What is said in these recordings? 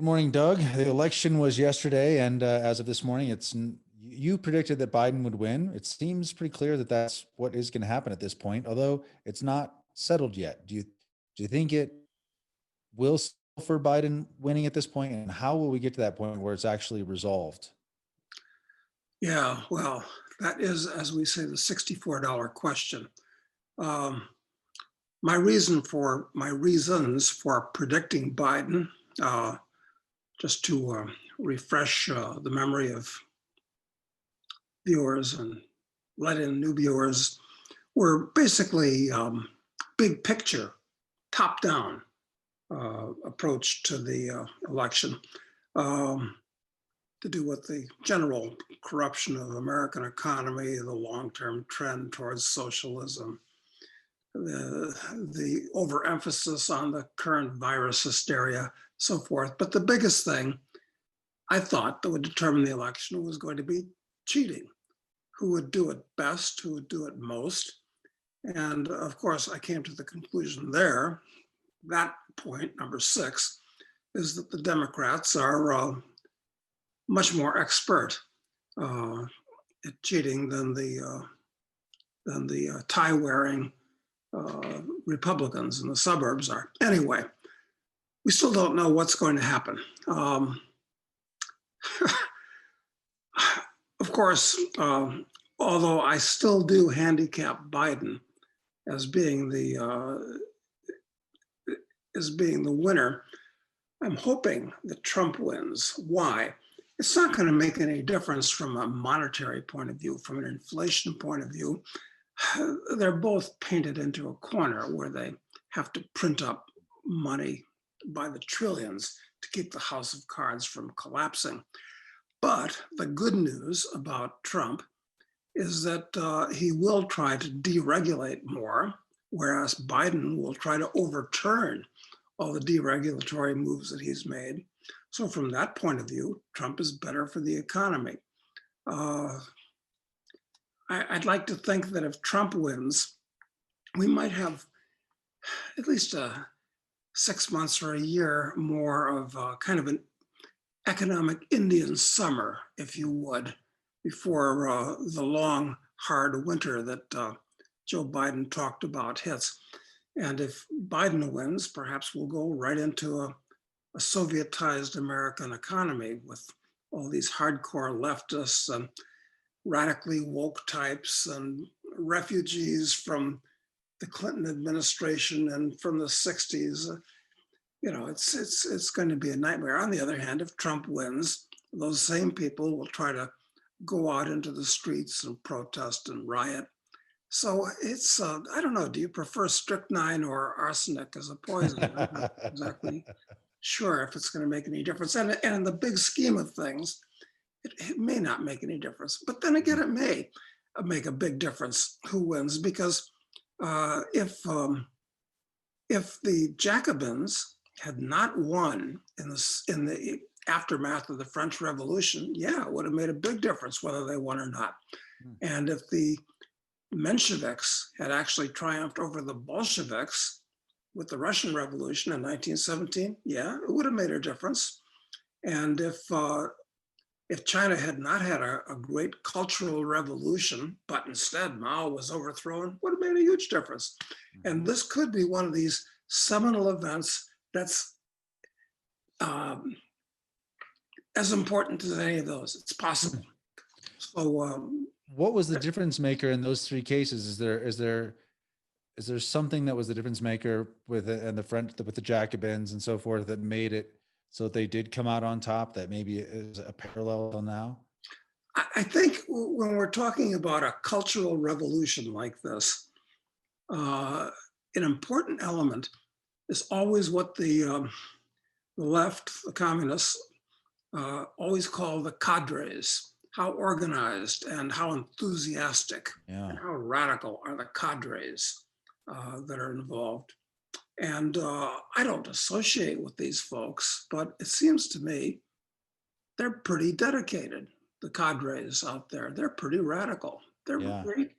Good morning, Doug. The election was yesterday, and as of this morning, you predicted that Biden would win. It seems pretty clear that that's what is going to happen at this point, although it's not settled yet. Do you think it will settle for Biden winning at this point, and how will we get to that point where it's actually resolved? Yeah, well, that is, as we say, the $64 question. Um, my reasons for predicting Biden, just to refresh the memory of viewers and let in new viewers, were basically big picture, top down approach to the election. To do with the general corruption of the American economy, the long-term trend towards socialism, the overemphasis on the current virus hysteria, so forth. But the biggest thing I thought that would determine the election was going to be cheating. Who would do it best, who would do it most. And of course, I came to the conclusion there, that point, number 6, is that the Democrats are much more expert at cheating than the tie-wearing Republicans in the suburbs are. Anyway, we still don't know what's going to happen. Of course, although I still do handicap Biden as being the winner, I'm hoping that Trump wins. Why? It's not going to make any difference from a monetary point of view, from an inflation point of view. They're both painted into a corner where they have to print up money by the trillions to keep the house of cards from collapsing. But the good news about Trump is that he will try to deregulate more, whereas Biden will try to overturn all the deregulatory moves that he's made. So from that point of view, Trump is better for the economy. I'd like to think that if Trump wins, we might have at least 6 months or a year more of kind of an economic Indian summer, if you would, before the long, hard winter that Joe Biden talked about hits. And if Biden wins, perhaps we'll go right into a Sovietized American economy with all these hardcore leftists and radically woke types and refugees from the Clinton administration and from the 60s. You know, it's going to be a nightmare. On the other hand, if Trump wins, those same people will try to go out into the streets and protest and riot. So it's, I don't know, do you prefer strychnine or arsenic as a poison? I'm not exactly sure if it's going to make any difference. And in the big scheme of things, it may not make any difference. But then again, it may make a big difference who wins, because if the Jacobins had not won in the aftermath of the French Revolution, yeah, it would have made a big difference whether they won or not. And if the Mensheviks had actually triumphed over the Bolsheviks with the Russian Revolution in 1917, yeah, it would have made a difference. And if China had not had a great cultural revolution, but instead Mao was overthrown, would have made a huge difference. And this could be one of these seminal events that's as important as any of those. It's possible. So what was the difference maker in those 3 cases? Is there something that was the difference maker with it and with the Jacobins and so forth that made it so that they did come out on top, that maybe is a parallel now? I think when we're talking about a cultural revolution like this, an important element is always what the left, the communists, always call the cadres. How organized and how enthusiastic and how radical are the cadres that are involved. And I don't associate with these folks, but it seems to me they're pretty dedicated. The cadres out there, they're pretty radical. They're very,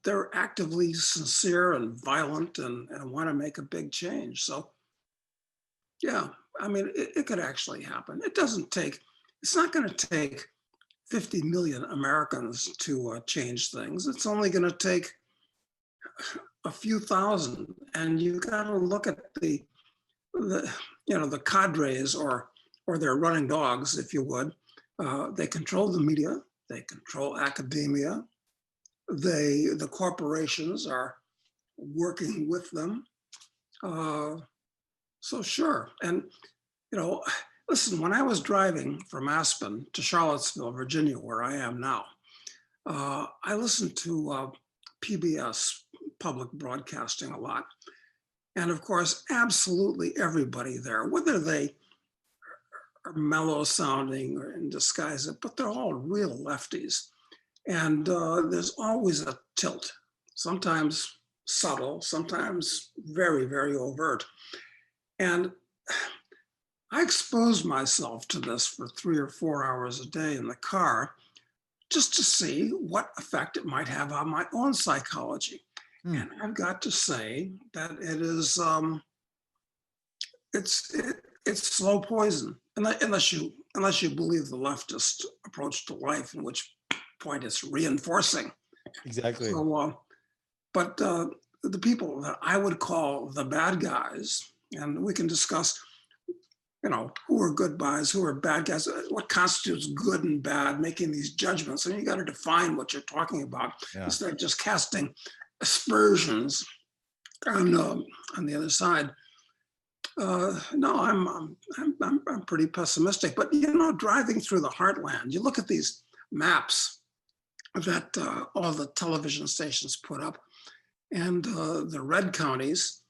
they're actively sincere and violent and want to make a big change. So yeah, I mean, it could actually happen. It's not going to take 50 million Americans to change things. It's only going to take a few thousand. And you've got to look at the cadres or their running dogs, if you would. They control the media, they control academia, the corporations are working with them. So sure. And, listen, when I was driving from Aspen to Charlottesville, Virginia, where I am now, I listened to PBS, public broadcasting, a lot. And of course, absolutely everybody there, whether they are mellow sounding or in disguise, but they're all real lefties. And there's always a tilt, sometimes subtle, sometimes very, very overt. And I exposed myself to this for 3 or 4 hours a day in the car just to see what effect it might have on my own psychology. And I've got to say that it is, it's slow poison, unless you believe the leftist approach to life, in which point it's reinforcing. Exactly. So, but the people that I would call the bad guys, and we can discuss, who are good guys, who are bad guys, what constitutes good and bad, making these judgments. And you got to define what you're talking about instead of just casting aspersions on the other side. No, I'm pretty pessimistic. But driving through the heartland, you look at these maps that all the television stations put up, and the red counties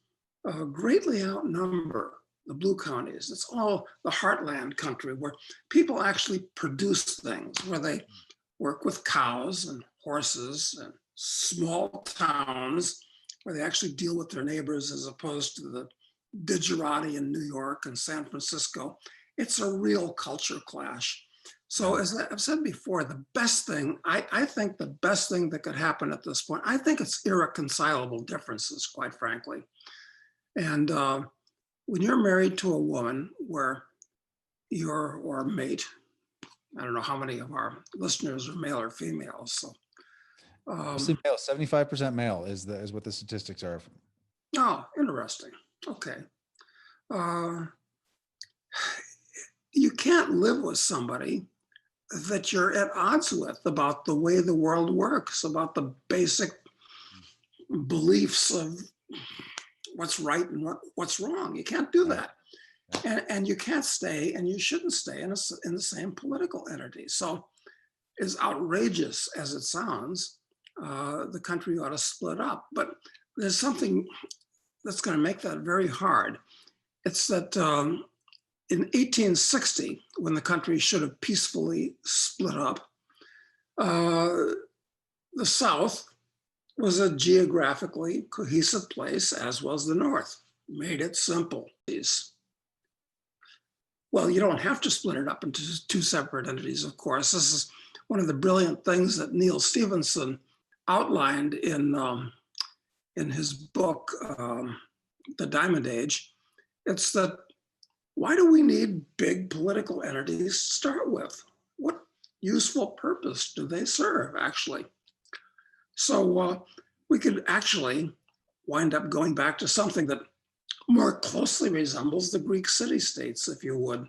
greatly outnumber the blue counties. It's all the heartland country where people actually produce things, where they work with cows and horses, and small towns where they actually deal with their neighbors, as opposed to the digerati in New York and San Francisco. It's a real culture clash. So as I've said before, the best thing, I think the best thing that could happen at this point, I think it's irreconcilable differences, quite frankly. And when you're married to a woman where or mate, I don't know how many of our listeners are male or female. So Mostly male, 75% male is what the statistics are. Oh, interesting. Okay. You can't live with somebody that you're at odds with about the way the world works, about the basic beliefs of what's right and what's wrong. You can't do that. And you can't stay, and you shouldn't stay in the same political entity. So as outrageous as it sounds, the country ought to split up. But there's something that's going to make that very hard. It's that in 1860, when the country should have peacefully split up, the South was a geographically cohesive place, as was the North. Made it simple. Well, you don't have to split it up into two separate entities, of course. This is one of the brilliant things that Neil Stephenson outlined in his book, The Diamond Age. It's that, why do we need big political entities to start with? What useful purpose do they serve, actually? So we could actually wind up going back to something that more closely resembles the Greek city-states, if you would.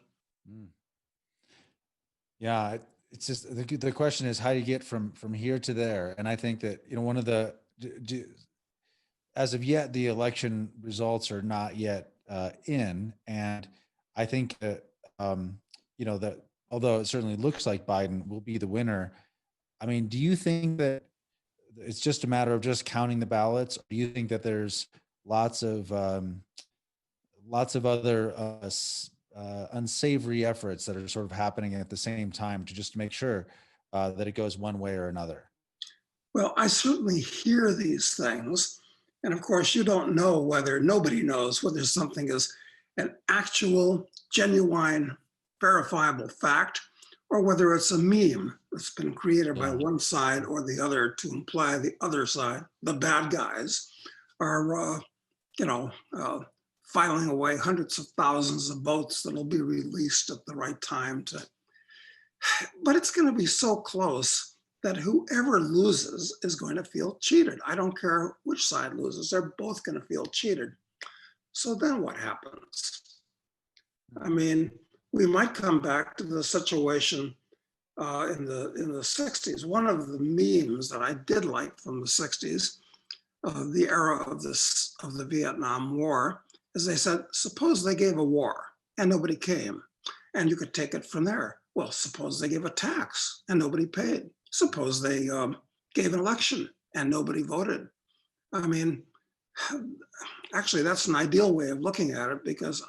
Yeah, it's just the question is, how do you get from here to there? And I think that one of the as of yet, the election results are not yet in, and I think that that although it certainly looks like Biden will be the winner, I mean, do you think that it's just a matter of just counting the ballots? Or do you think that there's lots of other unsavory efforts that are sort of happening at the same time to just make sure that it goes one way or another? Well, I certainly hear these things. And of course, nobody knows whether something is an actual, genuine, verifiable fact, or whether it's a meme that's been created by one side or the other to imply the other side, the bad guys, are, filing away hundreds of thousands of votes that'll be released at the right time but it's going to be so close that whoever loses is going to feel cheated. I don't care which side loses, they're both going to feel cheated. So then what happens? I mean, we might come back to the situation in the 60s. One of the memes that I did like from the 60s, the era of the Vietnam War, is they said, suppose they gave a war and nobody came, and you could take it from there. Well, suppose they gave a tax and nobody paid. Suppose they gave an election and nobody voted. I mean, actually, that's an ideal way of looking at it, because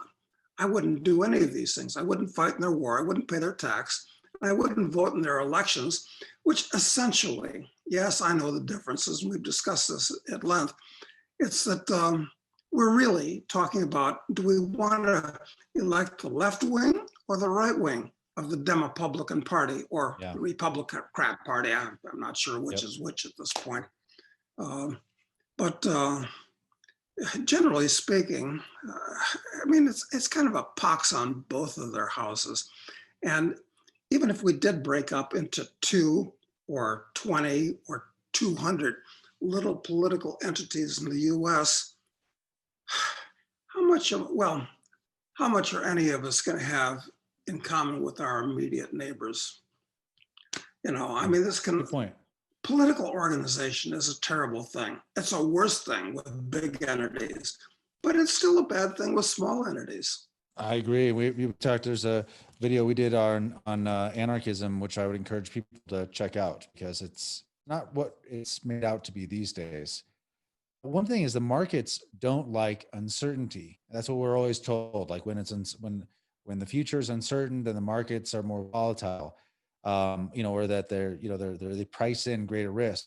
I wouldn't do any of these things. I wouldn't fight in their war. I wouldn't pay their tax. I wouldn't vote in their elections, which essentially, yes, I know the differences, and we've discussed this at length. It's that we're really talking about, do we want to elect the left wing or the right wing of the Demo-Publican Party, or the Republican Party? I'm not sure which is which at this point. But generally speaking, I mean, it's kind of a pox on both of their houses. And even if we did break up into 2 or 20 or 200 little political entities in the US, how much are any of us going to have in common with our immediate neighbors? You know, I mean, this kind of political organization is a terrible thing. It's a worse thing with big entities, but it's still a bad thing with small entities. I agree. We talked, there's a video we did on anarchism, which I would encourage people to check out, because it's not what it's made out to be these days. One thing is, the markets don't like uncertainty. That's what we're always told. Like when the future is uncertain, then the markets are more volatile. Or that they price in greater risk.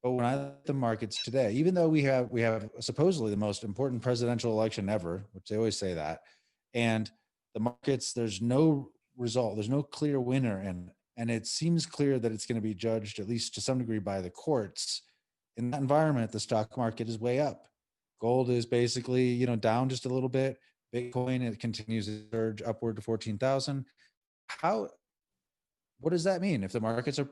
But when I look at the markets today, even though we have supposedly the most important presidential election ever, which they always say that, and the markets, there's no result, there's no clear winner, and it seems clear that it's going to be judged, at least to some degree, by the courts. In that environment, the stock market is way up. Gold is basically, down just a little bit. Bitcoin, it continues to surge upward to 14,000. What does that mean? If the markets are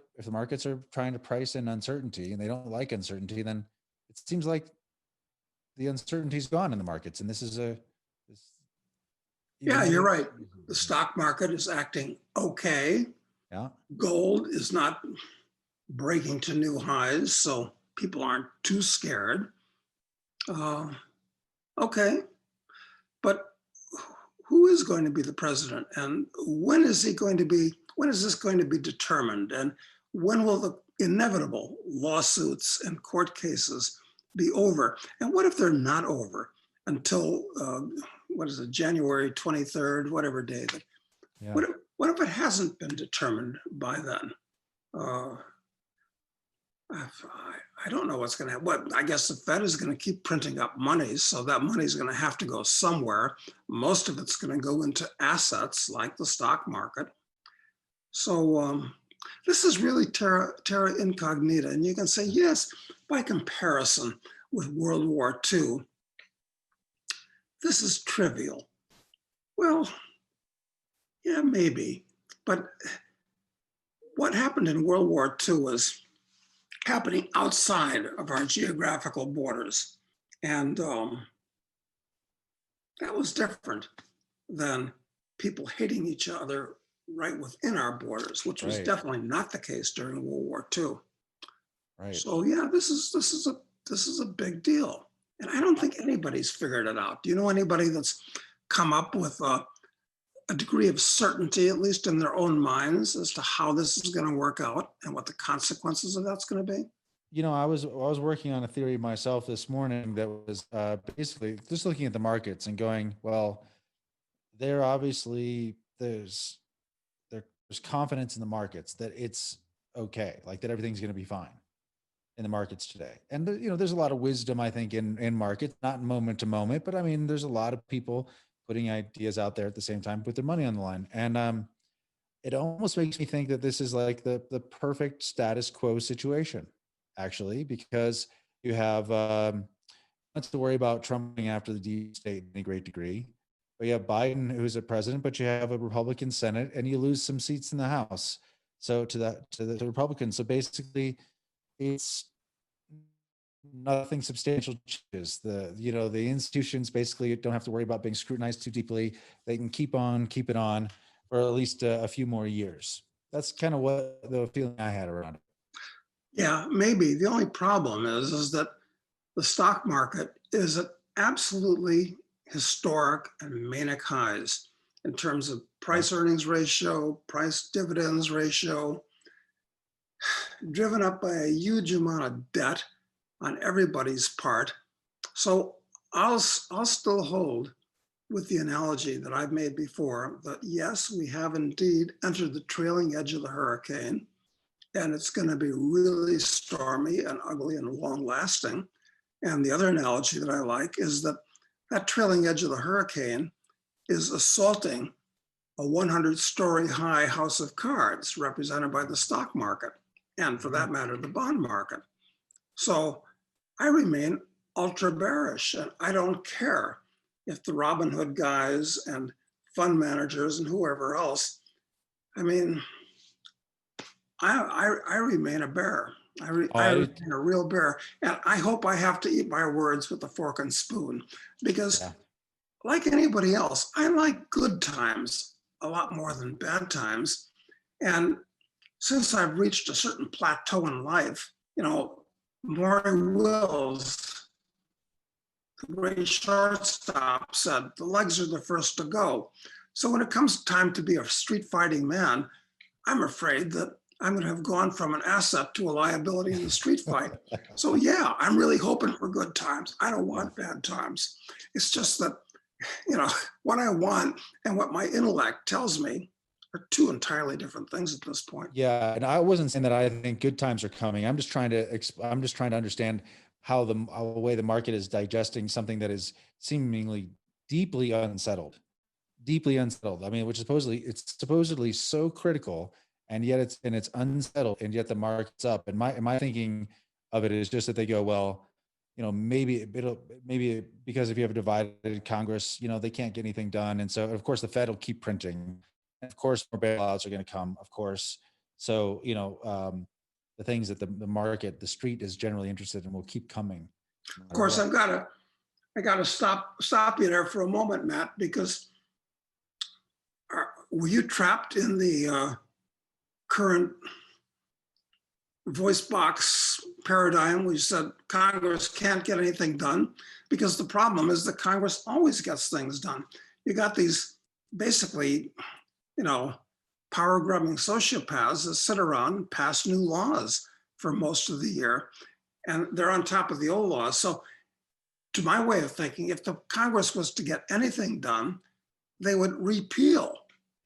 trying to price in uncertainty and they don't like uncertainty, then it seems like the uncertainty's gone in the markets. And yeah, you're right. The stock market is acting okay. Yeah. Gold is not breaking to new highs, so people aren't too scared. Okay, but who is going to be the president, and when is this going to be determined, and when will the inevitable lawsuits and court cases be over? And what if they're not over until January 23rd, whatever day that? Yeah. What if it hasn't been determined by then? I don't know what's going to happen. I guess the Fed is going to keep printing up money, so that money is going to have to go somewhere. Most of it's going to go into assets like the stock market. So this is really terra incognita. And you can say, yes, by comparison with World War II, this is trivial. Well, yeah, maybe. But what happened in World War II was happening outside of our geographical borders. And that was different than people hating each other right within our borders, which was definitely not the case during World War II. Right. So yeah, this is a big deal. And I don't think anybody's figured it out. Do you know anybody that's come up with a degree of certainty, at least in their own minds, as to how this is going to work out and what the consequences of that's going to be? I was working on a theory myself this morning that was basically just looking at the markets and going, well, there's confidence in the markets that it's okay, like that everything's going to be fine in the markets today. And there's a lot of wisdom, I think, in markets, not moment to moment, but I mean, there's a lot of people putting ideas out there at the same time, put their money on the line. And it almost makes me think that this is like the perfect status quo situation, actually, because you have have to worry about Trump going after the deep state in a great degree. But you have Biden, who's a president, but you have a Republican Senate, and you lose some seats in the House. So to the Republicans. So basically, it's nothing substantial changes. The institutions basically don't have to worry about being scrutinized too deeply. They can keep it on for at least a few more years. That's kind of what the feeling I had around it. Yeah, maybe. The only problem is that the stock market is at absolutely historic and manic highs in terms of price earnings ratio, price dividends ratio, driven up by a huge amount of debt on everybody's part. So I'll still hold with the analogy that I've made before that yes, we have indeed entered the trailing edge of the hurricane, and it's going to be really stormy and ugly and long lasting. And the other analogy that I like is that that trailing edge of the hurricane is assaulting a 100-story high house of cards represented by the stock market, and for that matter, the bond market. So I remain ultra bearish, and I don't care if the Robin Hood guys and fund managers and whoever else, I mean, I remain a bear. I remain a real bear. And I hope I have to eat my words with a fork and spoon, because like anybody else, I like good times a lot more than bad times. And since I've reached a certain plateau in life, Maury Wills, the great shortstop, said, the legs are the first to go. So when it comes time to be a street fighting man, I'm afraid that I'm going to have gone from an asset to a liability in the street fight. So yeah, I'm really hoping for good times. I don't want bad times. It's just that, what I want and what my intellect tells me are two entirely different things at this point. Yeah, and I wasn't saying that I think good times are coming. I'm just trying to understand how the way the market is digesting something that is seemingly deeply unsettled. I mean, it's supposedly so critical, and yet it's unsettled, and yet the market's up. And my thinking of it is just that they go, well, maybe because if you have a divided Congress, they can't get anything done, and so of course the Fed will keep printing. And of course, more bailouts are going to come, of course. So, the things that the market, the street is generally interested in will keep coming. Of course, I gotta stop you there for a moment, Matt, because were you trapped in the current voice box paradigm where you said Congress can't get anything done? Because the problem is that Congress always gets things done. You got these basically, power grubbing sociopaths that sit around and pass new laws for most of the year, and they're on top of the old laws. So to my way of thinking, if the Congress was to get anything done, they would repeal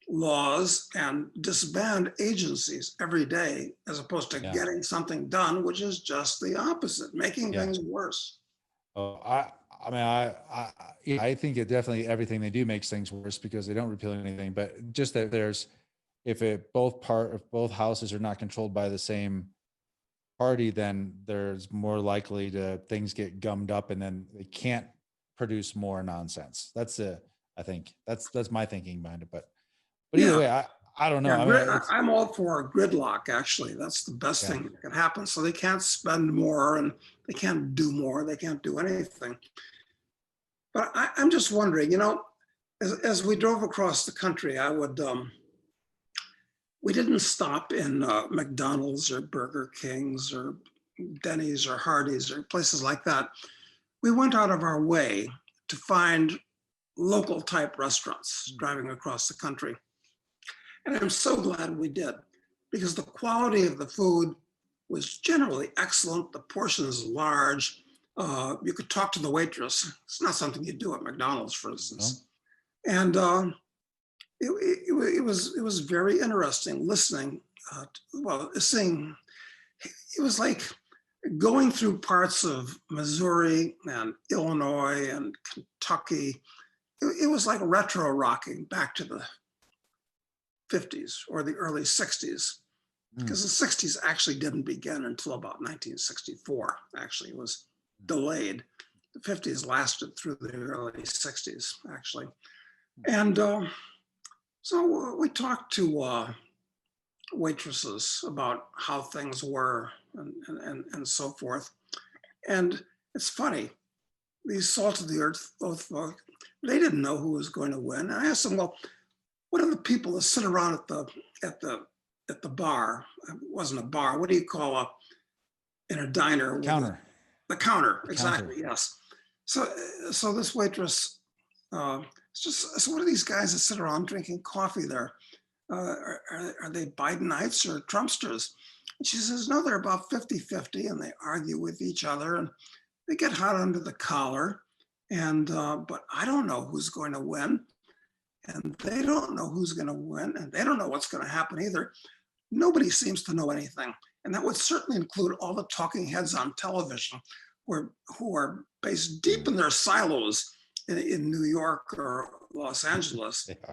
laws and disband agencies every day, as opposed to getting something done, which is just the opposite, making things worse. Oh, I think it definitely, everything they do makes things worse because they don't repeal anything. But just that if both houses are not controlled by the same party, then there's more likely to things get gummed up, and then they can't produce more nonsense. I think that's my thinking behind it. But either way, I don't know. I'm all for gridlock, actually. That's the best thing that can happen. So they can't spend more and they can't do more. They can't do anything. But I'm just wondering, as we drove across the country, we didn't stop in McDonald's or Burger King's or Denny's or Hardee's or places like that. We went out of our way to find local type restaurants driving across the country. And I'm so glad we did, because the quality of the food was generally excellent. The portions large. You could talk to the waitress. It's not something you do at McDonald's, for instance. And it was very interesting listening. Seeing, it was like going through parts of Missouri and Illinois and Kentucky. It was like retro rocking back to the 50s or the early 60s, because the 60s actually didn't begin until about 1964. Actually, it was delayed. The 50s lasted through the early 60s, actually. And so we talked to waitresses about how things were and so forth. And it's funny, these salt of the earth folk, they didn't know who was going to win. And I asked them, well, what are the people that sit around at the bar? It wasn't a bar. What do you call in a diner? Counter. The counter, The exactly. counter. Yes. So this waitress, so what are these guys that sit around drinking coffee there? Are they Bidenites or Trumpsters? And she says, no, they're about 50-50, and they argue with each other, and they get hot under the collar. And but I don't know who's going to win, and they don't know who's going to win, and they don't know what's going to happen either. Nobody seems to know anything, and that would certainly include all the talking heads on television, who are based deep in their silos in New York or Los Angeles. Yeah.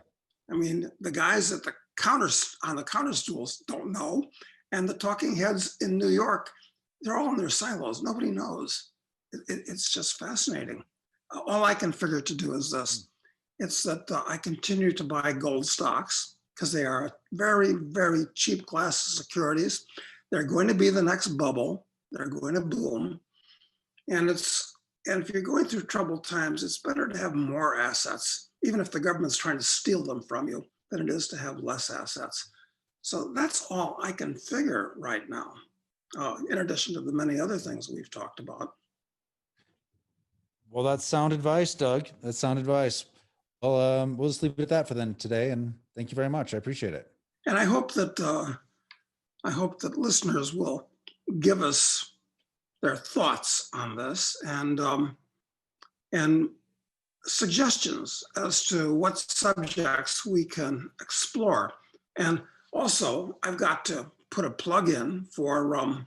I mean, the guys at the counters on the counter stools don't know, and the talking heads in New York, they're all in their silos. Nobody knows. It's just fascinating. All I can figure to do is this. It's that I continue to buy gold stocks because they are a very, very cheap class of securities. They're going to be the next bubble. They're going to boom. And if you're going through troubled times, it's better to have more assets, even if the government's trying to steal them from you, than it is to have less assets. So that's all I can figure right now, in addition to the many other things we've talked about. Well, that's sound advice, Doug. That's sound advice. Well, we'll just leave it at that for then today. And thank you very much. I appreciate it. And I hope that listeners will give us their thoughts on this and suggestions as to what subjects we can explore. And also, I've got to put a plug in for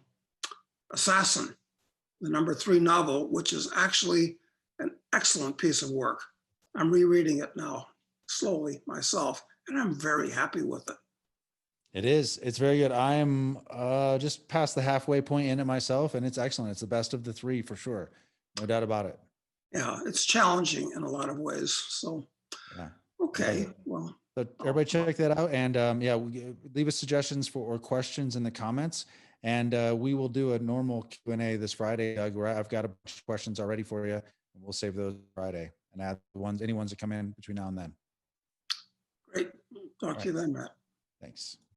Assassin, the #3 novel, which is actually an excellent piece of work. I'm rereading it now slowly myself, and I'm very happy with it. It is. It's very good. I'm just past the halfway point in it myself, and it's excellent. It's the best of the 3 for sure. No doubt about it. Yeah, it's challenging in a lot of ways. So, yeah. Okay. Well, so everybody check that out. And yeah, leave us suggestions or questions in the comments. And we will do a normal Q&A this Friday, Doug, where I've got a bunch of questions already for you. And we'll save those Friday and add any ones that come in between now and then. Great. Talk to you then, Matt. Thanks.